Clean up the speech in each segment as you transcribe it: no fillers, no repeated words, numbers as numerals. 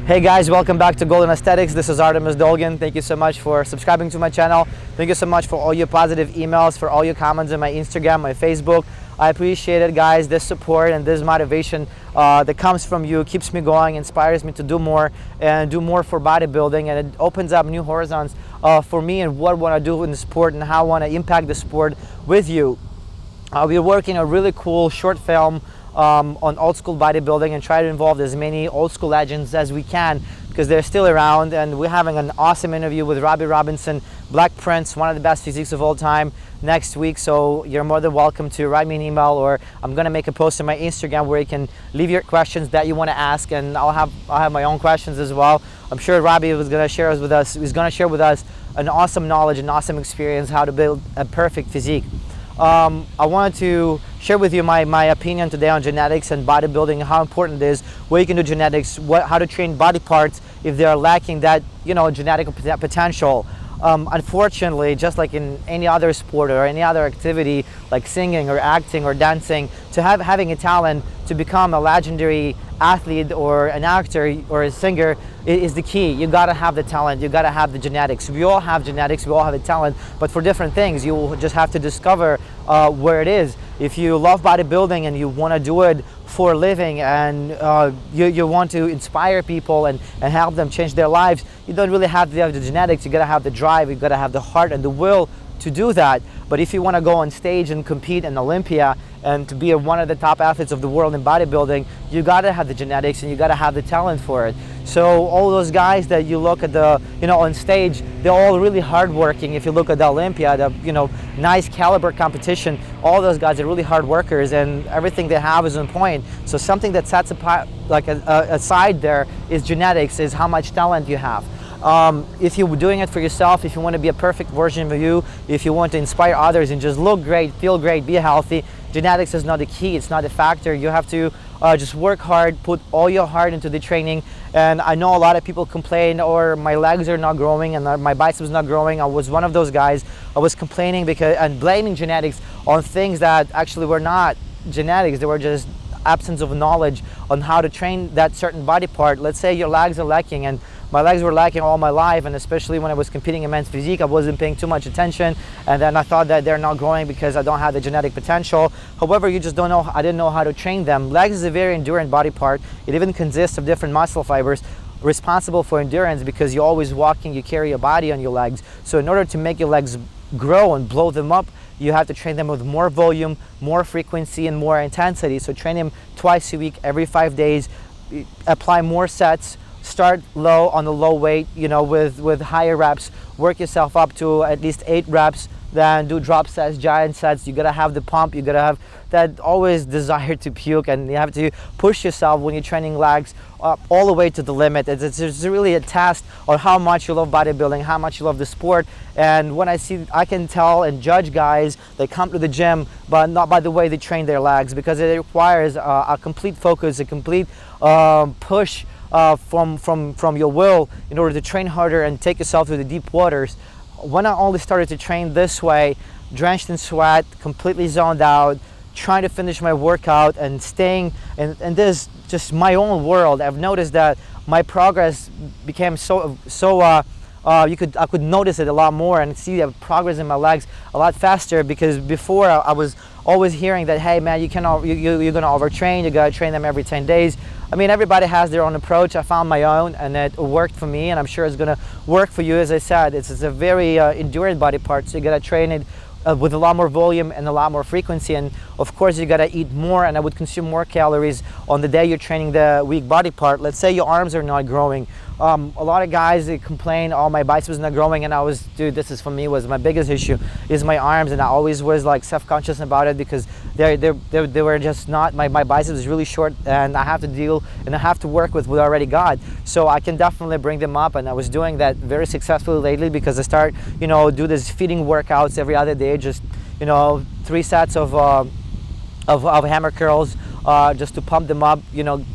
Hey guys, welcome back to Golden Aesthetics. This is Artemus. Thank you so much for subscribing to my channel. Thank you so much for all your positive emails, for all your comments on my Instagram, my Facebook. I appreciate it, guys. This support and this motivation that comes from you keeps me going, inspires me to do more and do more for bodybuilding, and it opens up new horizons for me and what I want to do in the sport and how I want to impact the sport with you. We're working a really cool short film on old school bodybuilding and try to involve as many old school legends as we can because they're still around, and we're having an awesome interview with Robbie Robinson, Black Prince, one of the best physiques of all time, next week. So you're more than welcome to write me an email, or I'm gonna make a post on my Instagram where you can leave your questions that you want to ask, and I'll have my own questions as well. I'm sure Robbie was gonna share with us an awesome knowledge and awesome experience how to build a perfect physique. I wanted to share with you my opinion today on genetics and bodybuilding, how important it is, where you can do genetics, how to train body parts if they are lacking that genetic potential. Unfortunately, just like in any other sport or any other activity like singing or acting or dancing, having a talent to become a legendary athlete or an actor or a singer is the key. You gotta have the talent, you gotta have the genetics. We all have genetics, we all have a talent, but for different things. You will just have to discover where it is. If you love bodybuilding and you want to do it for a living, and you want to inspire people and help them change their lives, you don't really have to have the genetics. You gotta have the drive, you gotta have the heart and the will to do that. But if you want to go on stage and compete in Olympia and to be one of the top athletes of the world in bodybuilding, you gotta have the genetics and you gotta have the talent for it. So all those guys that you look at on stage, they're all really hardworking. If you look at the Olympia, the nice caliber competition, all those guys are really hard workers and everything they have is on point. So something that sets apart, like aside there, is genetics, is how much talent you have. If you're doing it for yourself, if you want to be a perfect version of you, if you want to inspire others and just look great, feel great, be healthy, genetics is not the key, it's not a factor. You have to just work hard, put all your heart into the training. And I know a lot of people complain, or my legs are not growing and my biceps not growing. I was one of those guys. I was complaining and blaming genetics on things that actually were not genetics. They were just absence of knowledge on how to train that certain body part. Let's say your legs are lacking, and my legs were lacking all my life, and especially when I was competing in men's physique, I wasn't paying too much attention, and then I thought that they're not growing because I don't have the genetic potential. However, you just don't know. I didn't know how to train them. Legs is a very endurant body part. It even consists of different muscle fibers responsible for endurance, because you're always walking, you carry your body on your legs. So in order to make your legs grow and blow them up, you have to train them with more volume, more frequency, and more intensity. So train them twice a week, every 5 days, apply more sets, start low on the low weight, with higher reps, work yourself up to at least 8 reps, then do drop sets, giant sets. You gotta have the pump, you gotta have that always desire to puke, and you have to push yourself when you're training legs all the way to the limit. It's really a test on how much you love bodybuilding, how much you love the sport. And when I can tell and judge guys that come to the gym, but not by the way they train their legs, because it requires a complete focus, a complete push from your will in order to train harder and take yourself through the deep waters. When I only started to train this way, drenched in sweat, completely zoned out, trying to finish my workout and staying in this just my own world, I've noticed that my progress became I could notice it a lot more and see the progress in my legs a lot faster, because before I was always hearing that, hey man, you're gonna overtrain, you gotta train them every 10 days. I mean, everybody has their own approach. I found my own, and it worked for me, and I'm sure it's gonna work for you. As I said, it's a very endurant body part, so you gotta train it with a lot more volume and a lot more frequency, and of course you gotta eat more, and I would consume more calories on the day you're training the weak body part. Let's say your arms are not growing. A lot of guys, they complain, oh, my biceps is not growing, and this is for me was my biggest issue, is my arms, and I always was like self-conscious about it, because they were just not, my biceps is really short, and I have to deal and I have to work with what I already got. So I can definitely bring them up, and I was doing that very successfully lately, because I start do this feeding workouts every other day, just 3 sets of hammer curls, just to pump them up,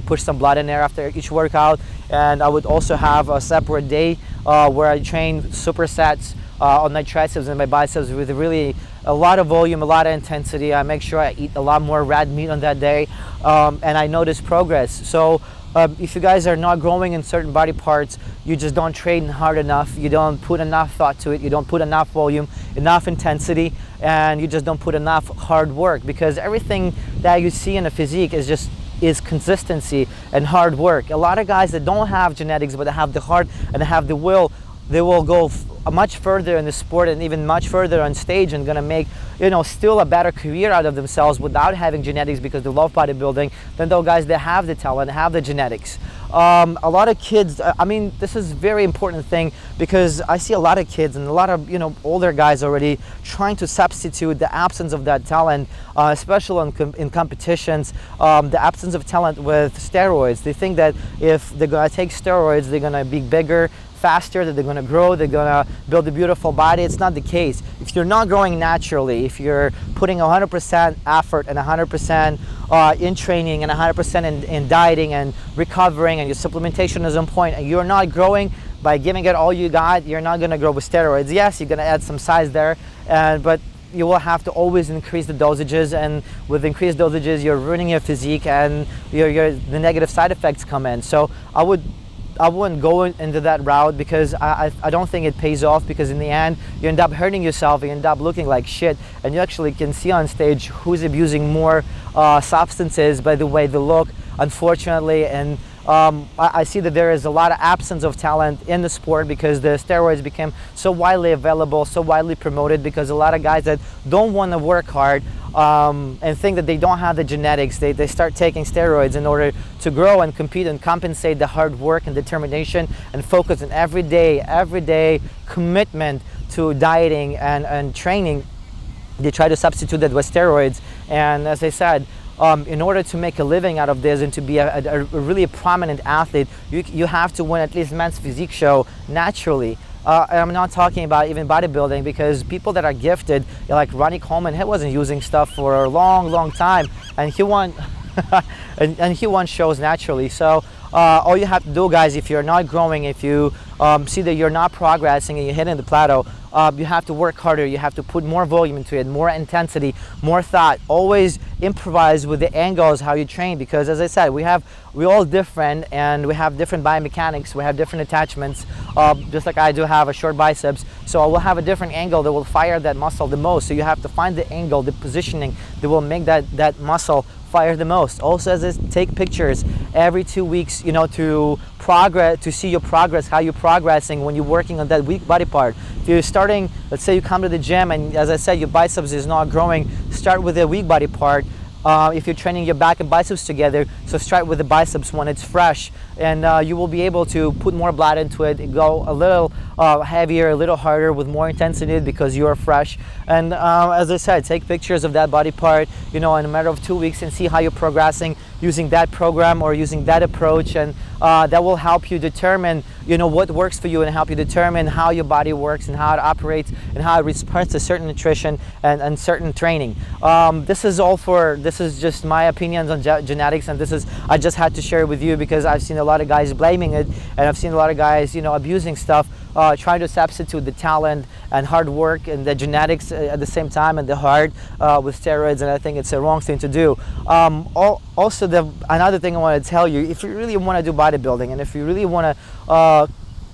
push some blood in there after each workout. And I would also have a separate day where I train supersets on my triceps and my biceps with really a lot of volume, a lot of intensity. I make sure I eat a lot more red meat on that day, and I notice progress. So if you guys are not growing in certain body parts, you just don't train hard enough, you don't put enough thought to it, you don't put enough volume, enough intensity, and you just don't put enough hard work, because everything that you see in a physique is consistency and hard work. A lot of guys that don't have genetics but they have the heart and they have the will, they will go much further in the sport and even much further on stage, and gonna make, you know, still a better career out of themselves without having genetics, because they love bodybuilding, than those guys that have the talent, have the genetics. A lot of kids, I mean, this is a very important thing, because I see a lot of kids and a lot of, you know, older guys already trying to substitute the absence of that talent, especially in competitions, the absence of talent with steroids. They think that if they're gonna take steroids, they're gonna be bigger, faster, that they're going to grow, they're going to build a beautiful body. It's not the case. If you're not growing naturally, if you're putting 100% effort and 100% in training and 100% in dieting and recovering, and your supplementation is on point, and you're not growing by giving it all you got, you're not going to grow with steroids. Yes, you're going to add some size there, but you will have to always increase the dosages, and with increased dosages you're ruining your physique, and the negative side effects come in. So I wouldn't go into that route, because I don't think it pays off, because in the end you end up hurting yourself, you end up looking like shit, and you actually can see on stage who's abusing more substances by the way they look, unfortunately. And I see that there is a lot of absence of talent in the sport, because the steroids became so widely available, so widely promoted, because a lot of guys that don't want to work hard and think that they don't have the genetics, they start taking steroids in order to grow and compete and compensate the hard work and determination and focus on everyday commitment to dieting and training. They try to substitute that with steroids, and as I said, in order to make a living out of this and to be a really prominent athlete, you have to win at least men's physique show naturally. And I'm not talking about even bodybuilding, because people that are gifted, like Ronnie Coleman, he wasn't using stuff for a long time, and he won and he won shows naturally. So all you have to do, guys, if you're not growing, if you see that you're not progressing and you're hitting the plateau, you have to work harder, you have to put more volume into it, more intensity, more thought. Always improvise with the angles how you train, because as I said, we're all different, and we have different biomechanics, we have different attachments. Just like I do have a short biceps, so I will have a different angle that will fire that muscle the most. So you have to find the angle, the positioning that will make that muscle fire the most. Also, as is, take pictures every 2 weeks, you know, to see your progress, how you're progressing when you're working on that weak body part. If you're starting, let's say you come to the gym and, as I said, your biceps is not growing, start with the weak body part. If you're training your back and biceps together, so start with the biceps when it's fresh, and you will be able to put more blood into it, go a little heavier, a little harder, with more intensity, because you are fresh. And as I said, take pictures of that body part, you know, in a matter of 2 weeks, and see how you're progressing using that program or using that approach, and that will help you determine, you know, what works for you, and help you determine how your body works and how it operates and how it responds to certain nutrition and certain training. This is just my opinions on genetics, and I just had to share it with you, because I've seen a lot of guys blaming it, and I've seen a lot of guys, you know, abusing stuff, trying to substitute the talent and hard work and the genetics at the same time, and the heart with steroids, and I think it's a wrong thing to do. Also, another thing I want to tell you, if you really want to do bodybuilding, and if you really want to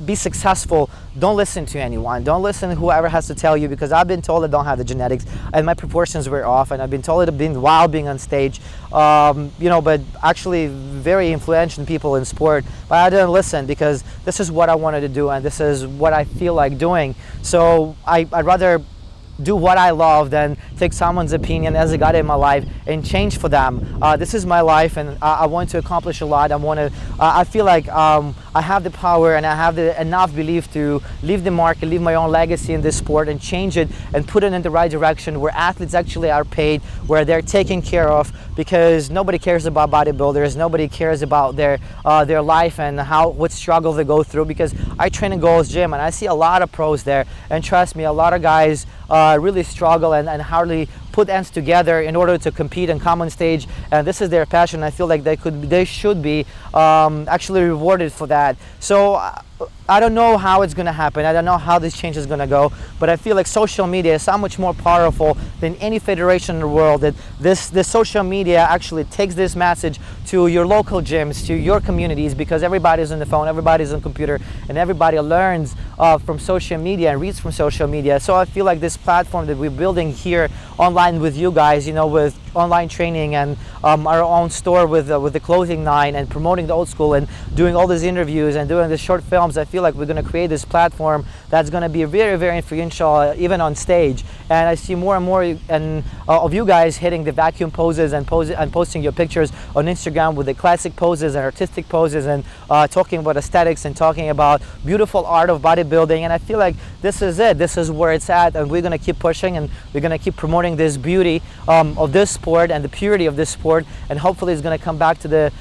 be successful, don't listen to anyone. Don't listen to whoever has to tell you, because I've been told I don't have the genetics and my proportions were off, and I've been told it while being on stage, you know, but actually very influential people in sport, but I didn't listen, because this is what I wanted to do and this is what I feel like doing. So I'd rather do what I love than take someone's opinion as I got in my life and change for them. This is my life, and I want to accomplish a lot. I feel like I have the power and I have enough belief to leave the mark and leave my own legacy in this sport and change it and put it in the right direction, where athletes actually are paid, where they're taken care of, because nobody cares about bodybuilders, nobody cares about their life and what struggle they go through, because I train in Gold's Gym and I see a lot of pros there, and trust me, a lot of guys really struggle and hardly put ends together in order to compete and come on stage, and this is their passion. I feel like they should be actually rewarded for that. So I don't know how it's going to happen. I don't know how this change is going to go, but I feel like social media is so much more powerful than any federation in the world, that this social media actually takes this message to your local gyms, to your communities, because everybody's on the phone, everybody's on computer, and everybody learns from social media and reads from social media. So I feel like this platform that we're building here online with you guys, you know, with online training and our own store with the clothing line and promoting the old school and doing all these interviews and doing the short films, I feel like we're going to create this platform that's going to be very, very influential even on stage. And I see more and more of you guys hitting the vacuum poses and posting your pictures on Instagram with the classic poses and artistic poses and talking about aesthetics and talking about beautiful art of bodybuilding. And I feel like this is it. This is where it's at, and we're going to keep pushing and we're going to keep promoting this beauty of this sport and the purity of this sport, and hopefully it's going to come back to the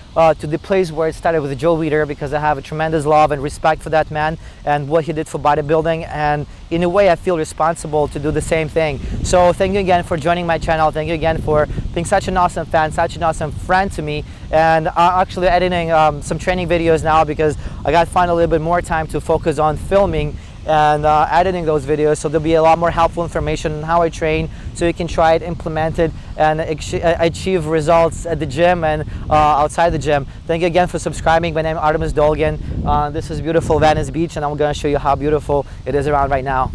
place where it started with Joe Weider, because I have a tremendous love and respect for that man and what he did for bodybuilding, and in a way I feel responsible to do the same thing. So thank you again for joining my channel. Thank you again for being such an awesome fan, such an awesome friend to me, and I'm actually editing some training videos now because I got to find a little bit more time to focus on filming and editing those videos, so there'll be a lot more helpful information on how I train, so you can try it, implement it, and achieve results at the gym and outside the gym. Thank you again for subscribing. My name is Artemus Dolgan. This is beautiful Venice Beach, and I'm going to show you how beautiful it is around right now.